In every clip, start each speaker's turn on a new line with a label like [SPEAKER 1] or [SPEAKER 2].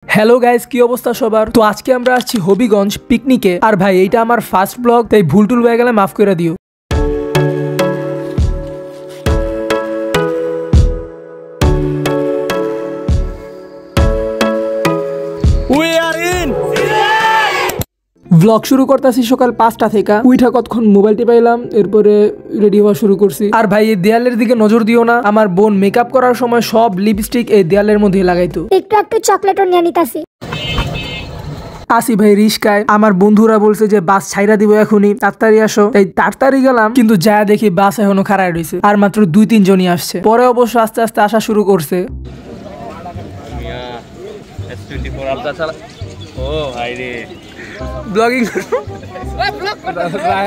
[SPEAKER 1] Hello guys, কি অবস্থা সবার? তো আজকে আমরা আসছি হবিগঞ্জ পিকনিকে। আর ভাই এইটা আমার ফার্স্ট ব্লগ, তাই ভুল টুল হয়ে গেলে মাফ করে দিও। ব্লগ শুরু করতেছি সকাল 5টা থেকে। উইঠা কতক্ষণ মোবাইল টিপাইলাম, এরপরে রেডি হওয়া শুরু করছি। আর ভাই এই দেয়ালের দিকে নজর দিও না, আমার বোন মেকআপ করার সময় সব লিপস্টিক এই দেয়ালের মধ্যে লাগাইতো।
[SPEAKER 2] একটু চকলেটও নিয়ে নিতাছি।
[SPEAKER 1] আসি ভাই রিস্কায়, আমার বন্ধুরা বলছে যে বাস ছাইরা দিব এখনই, তাড়াতাড়ি আসো। এই তাড়াতাড়ি গেলাম, কিন্তু যা দেখি বাস এখনো খাড়ায় রয়েছে, আর মাত্র 2-3 জনই আসছে। পরে অবশ্য আস্তে আস্তে আসা শুরু করছে।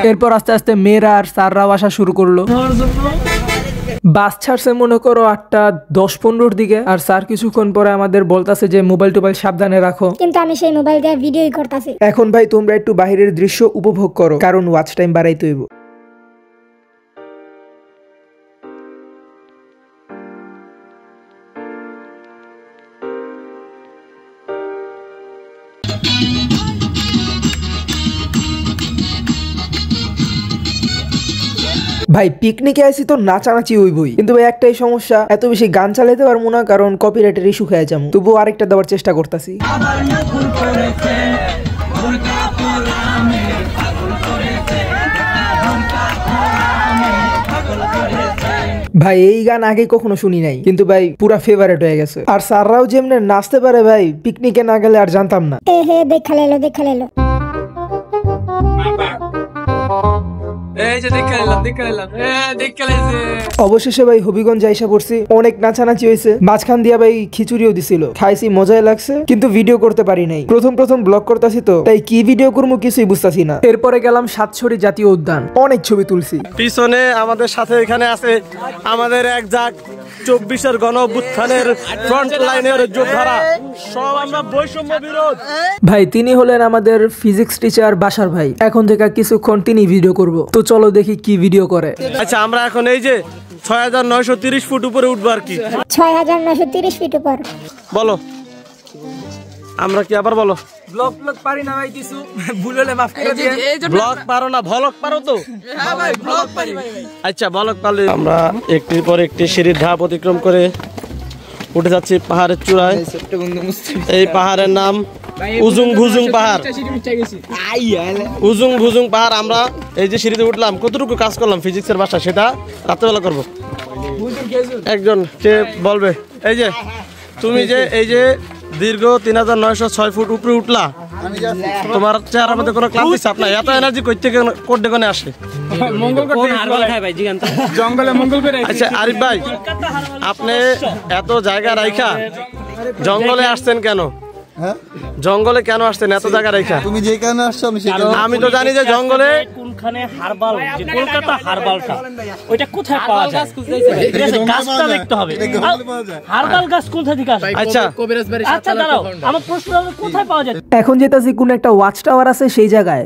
[SPEAKER 1] এরপর আস্তে আস্তে মেয়েরা আর স্যাররাও আসা শুরু করলো। বাস ছাড়ছে মনে করো 8:10-15 দিকে, আর স্যার কিছুক্ষণ পরে আমাদের বলতাছে যে মোবাইল টোবাইল সাবধানে রাখো,
[SPEAKER 2] কিন্তু আমি সেই মোবাইল দিয়ে ভিডিওই করতেছি।
[SPEAKER 1] এখন ভাই তোমরা একটু বাহিরের দৃশ্য উপভোগ করো, কারণ ওয়াচ টাইম বাড়াইতে হইব। ভাই পিকনিকে আইসি তো নাচানাচি হইবই, কিন্তু ভাই একটাই সমস্যা, এত বেশি গান চালাইতে পারবো না, কারণ কপিরাইটের ইস্যু খেয়ে যাবো। তবুও আরেকটা দেওয়ার চেষ্টা করতেছি। ভাই এই গান আগে কখনো শুনি নাই, কিন্তু ভাই পুরা ফেভারিট হয়ে গেছে। আর স্যাররাও যেমনে নাচতে পারে ভাই, পিকনিকে না গেলে আর জানতাম না।
[SPEAKER 2] দেখা লেলো
[SPEAKER 1] অবশেষে ভাই হবিগঞ্জ আইসা পড়ছি। অনেক নাচানাচি হয়েছে, মাঝখান দিয়া ভাই খিচুড়িও দিছিল, খাইছি, মজাই লাগছে, কিন্তু ভিডিও করতে পারি নাই। প্রথম ব্লগ করতেছি তো, তাই কি ভিডিও করবো কিছুই বুঝতেছি না। এরপরে গেলাম সাতছড়ি জাতীয় উদ্যান, অনেক ছবি তুলছি।
[SPEAKER 3] পিছনে আমাদের সাথে এখানে আছে আমাদের এক জাগ 24-এর গণ অভ্যুত্থানের ফ্রন্ট লাইনের যোদ্ধারা, সব আমরা বৈষম্য বিরোধ।
[SPEAKER 1] ভাই তিনি হলেন আমাদের ফিজিক্স টিচার বাসার ভাই। এখন থেকে কিছুক্ষণ তিনি ভিডিও করব, তো চলো দেখি কি ভিডিও করে।
[SPEAKER 3] আচ্ছা, আমরা এখন এই যে 6930 ফুট উপরে উঠবো আর কি।
[SPEAKER 2] 6930 ফিট উপর।
[SPEAKER 3] বলো, আমরা কি আবার বলো?
[SPEAKER 1] ব্লগ পারি না ভাই, কিছু ভুল হলে মাফ করে দিয়েন।
[SPEAKER 3] ব্লগ পারো না, ভলগ পারো তো?
[SPEAKER 1] হ্যাঁ ভাই, ব্লগ পারি।
[SPEAKER 3] আচ্ছা, ভলগ পারলে। আমরা একটির পর একটি সিঁড়ির ধাপ অতিক্রম করে উঠে যাচ্ছি পাহাড়ের চূড়ায়। এই পাহাড়ের নাম উজুং ভুজুং পাহাড়। উজুং ভুজুং পাহাড়। আমরা এই যে সিঁড়িতে উঠলাম, কতটুকু কাজ করলাম ফিজিক্সের ভাষা, সেটা রাত্রেবেলা করবো। একজন কে বলবে? এই যে তুমি যে এই যে দীর্ঘ 3906 ফুট উপরে উঠলা, তোমার চেহারার মধ্যে কোনো ক্লান্তি চাপ নাই, এত এনার্জি কোথা থেকে আসে? আচ্ছা আরিফ ভাই, আপনি এত জায়গা রাইখা জঙ্গলে আসছেন কেন? জঙ্গলে কেন আসছেন এত জায়গা রাইখা?
[SPEAKER 4] তুমি যেখানে আসছো
[SPEAKER 3] আমি তো জানি যে জঙ্গলে
[SPEAKER 5] কোনখানে হারবাল, যে কলকাতা হারবালটা ওইটা কোথায় পাওয়া যায়, গাছটা দেখতে হবে। হারবাল গাছ কোথা থেকে আসে?
[SPEAKER 3] আচ্ছা
[SPEAKER 5] দাঁড়াও, আমার প্রশ্ন হবে কোথায় পাওয়া যায়।
[SPEAKER 1] এখন যেতেছি কোন একটা ওয়াচ টাওয়ার আছে সেই জায়গায়।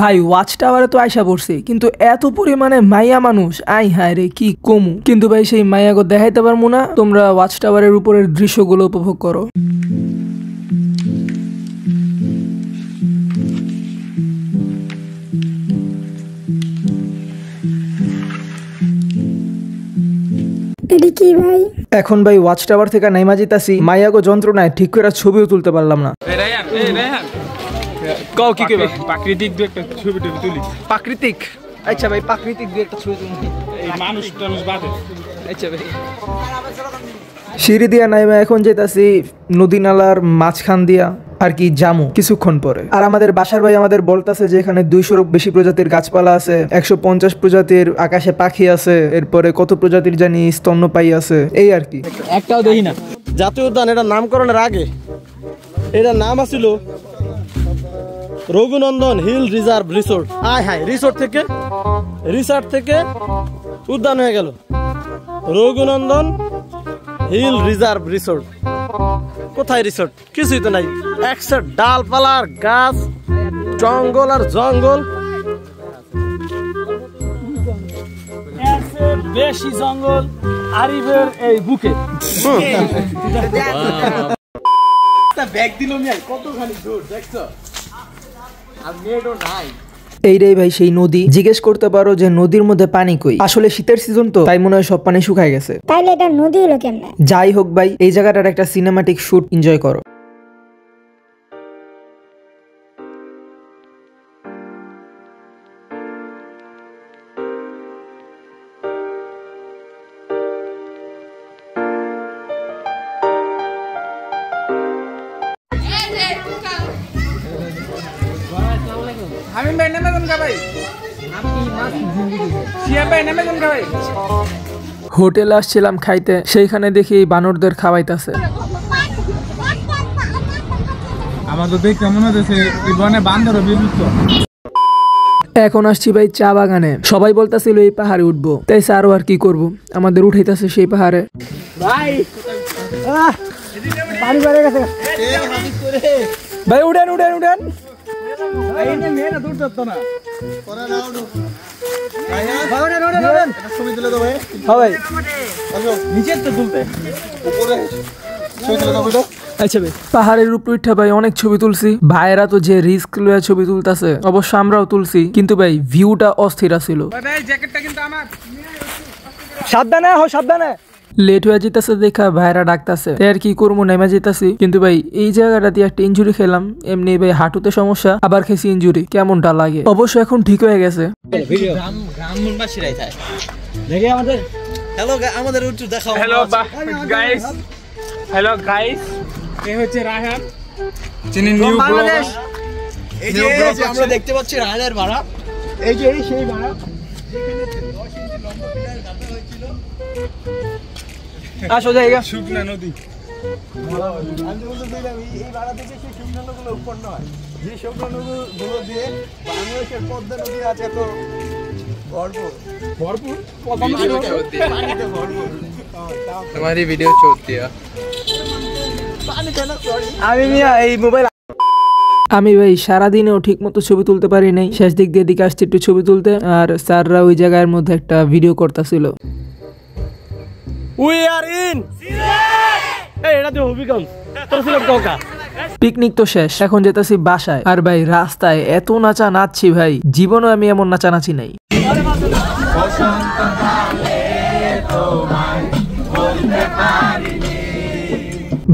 [SPEAKER 1] ভাই ওয়াচ টাওয়ারে তো আইসা পড়ছি, কিন্তু এত পরিমাণে মাইয়া মানুষ, আই হায় রে কি কমু। কিন্তু ভাই সেই মাইয়াগো দেখাইতে পারবো না, তোমরা ওয়াচ টাওয়ারের উপরের দৃশ্যগুলো উপভোগ করো। এখন ভাই ওয়াচ টাওয়ার থেকে নাইমা যেতাছি, মাইয়াগো যন্ত্রণায় ঠিক করে ছবিও তুলতে পারলাম না।
[SPEAKER 6] প্রাকৃতিক দু একটা ছবি তুলি।
[SPEAKER 1] প্রাকৃতিক? আচ্ছা ভাই, প্রাকৃতিক দু একটা ছবি তুলি।
[SPEAKER 6] মানুষ টানুষ বাদে।
[SPEAKER 1] আচ্ছা ভাই। সিঁড়ি দিয়া নাইমা এখন যেতাছি নদী নালার মাঝখান দিয়া আর কি জামু কিছুক্ষণ পরে। আর আমাদের বাসার ভাই আমাদের বলতাছে যে এখানে 200-এর বেশি প্রজাতির গাছপালা আছে, 150 প্রজাতির আকাশে পাখি আছে, এরপরে কত প্রজাতির জানি স্তন্যপায়ী আছে, এই আর কি।
[SPEAKER 5] একটাও দেখি না।
[SPEAKER 3] জাতীয় উদ্যান এটার নামকরণের আগে এটার নাম আছিল Raghunandan hill reserve resort. Resort থেকে উদ্যান হয়ে গেল রঘুনন্দন হিল রিজার্ভ রিসোর্ট। কোথায় রিসোর্ট? কিছুই তো নাই, একশো ডালপালার গাছ, জঙ্গল আর জঙ্গল।
[SPEAKER 5] বেশি জঙ্গল আরিফের এই বুকে।
[SPEAKER 1] এইটাই ভাই সেই নদী। জিজ্ঞেস করতে পারো যে নদীর মধ্যে পানি কই, আসলে শীতের সিজন তো তাই মনে হয় সব পানি শুকায় গেছে।
[SPEAKER 2] তাইলে এটা নদী হলো কেমনে?
[SPEAKER 1] যাই হোক ভাই, এই জায়গাটার একটা সিনেমাটিক শুট এনজয় করো।
[SPEAKER 6] হামিম ভাই নেমে যান ভাই। শিয়া ভাই নেমে যান ভাই।
[SPEAKER 1] হোটেলে আসছিলাম খাইতে, সেইখানে দেখি বানরদের খাওয়াইতেছে।
[SPEAKER 6] আমার তো দেখতে মনে হচ্ছে এই বনে বান্দর বিলুপ্ত।
[SPEAKER 1] এখন আসছি ভাই চা বাগানে। সবাই বলতেছিল এই পাহাড়ে উঠবো, তাই স্যারও আর কি করব, আমাদের উঠাইতেছে সেই পাহাড়ে। ভাই উঠেন উঠেন উঠেন। আচ্ছা ভাই, পাহাড়ের উপর উঠা ভাই অনেক ছবি তুলছি। ভাইয়েরা তো যে রিস্ক লয়ে ছবি তুলতেছে, অবশ্য আমরাও তুলছি, কিন্তু ভাই ভিউটা অস্থির ছিল।
[SPEAKER 6] ভাই জ্যাকেটটা কিন্তু আমার।
[SPEAKER 1] সাবধানে হো, সাবধানে। লেট হয়ে যেতেছে দেখা ভাইরা ডাকতেছে, তাই আর কি করবো, নেমে যেতেছি। কিন্তু ভাই এই জায়গাটা দিয়ে একটা ইঞ্জুরি খেলাম, এমনি ভাই হাঁটুতে সমস্যা, আবার খেয়েছি ইঞ্জুরি, কেমনটা লাগে। অবশ্য এখন ঠিক হয়ে গেছে।
[SPEAKER 6] হ্যালো গাইস, এই হচ্ছে রায়হান, যিনি নিউ ব্লগার। এই যে আমরা দেখতে পাচ্ছি রায়হানের ভাড়া, এই যে সেই ভাড়া যেখানে 10 ইঞ্চি লম্বা পিলার গাঁথা হয়েছিল।
[SPEAKER 1] আসো জায়গা
[SPEAKER 6] শুকনা নদী।
[SPEAKER 3] আমি বলতে চাইলাম এই ভাড়া থেকে সেই শুকনো নদীগুলো উৎপন্ন হয়, যে শুকনো নদীগুলো দিয়ে বাংলাদেশের পদ্মা নদী আছে তো ভরপুর
[SPEAKER 6] ভরপুর
[SPEAKER 3] পানিতে ভরপুর।
[SPEAKER 6] हमारी वीडियो चलती है।
[SPEAKER 1] আমি ভাই সারাদিনেও ঠিক মতো ছবি তুলতে পারি নাই, শেষ দিক দিয়ে দিকে আসছি একটু ছবি তুলতে, আর স্যাররা ওই জায়গার মধ্যে একটা ভিডিও করতেছিল।
[SPEAKER 5] উই আর ইন এই এটা তো হবিগঞ্জ তোর সিলেট কোকা।
[SPEAKER 1] পিকনিক তো শেষ, এখন যেতেছি বাসায়। আর ভাই রাস্তায় এত নাচা নাচছি ভাই, জীবনে আমি এমন নাচানাচি নাই।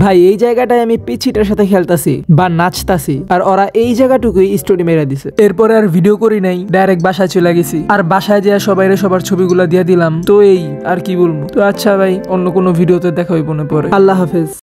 [SPEAKER 1] ভাই এই জায়গাটায় আমি পিছিটার সাথে খেলতাছি বা নাচতাছি, আর ওরা এই জায়গাটুকুই স্টোরি মেরে দিছে। এরপরে আর ভিডিও করি নাই, ডাইরেক্ট বাসায় চলে গেছি। আর বাসায় যেয়ে সবাইরে সবার ছবিগুলা দিয়ে দিলাম। তো এই আর কি বলবো। তো আচ্ছা ভাই, অন্য কোনো ভিডিওতে দেখা হইব না পরে। আল্লাহ হাফেজ।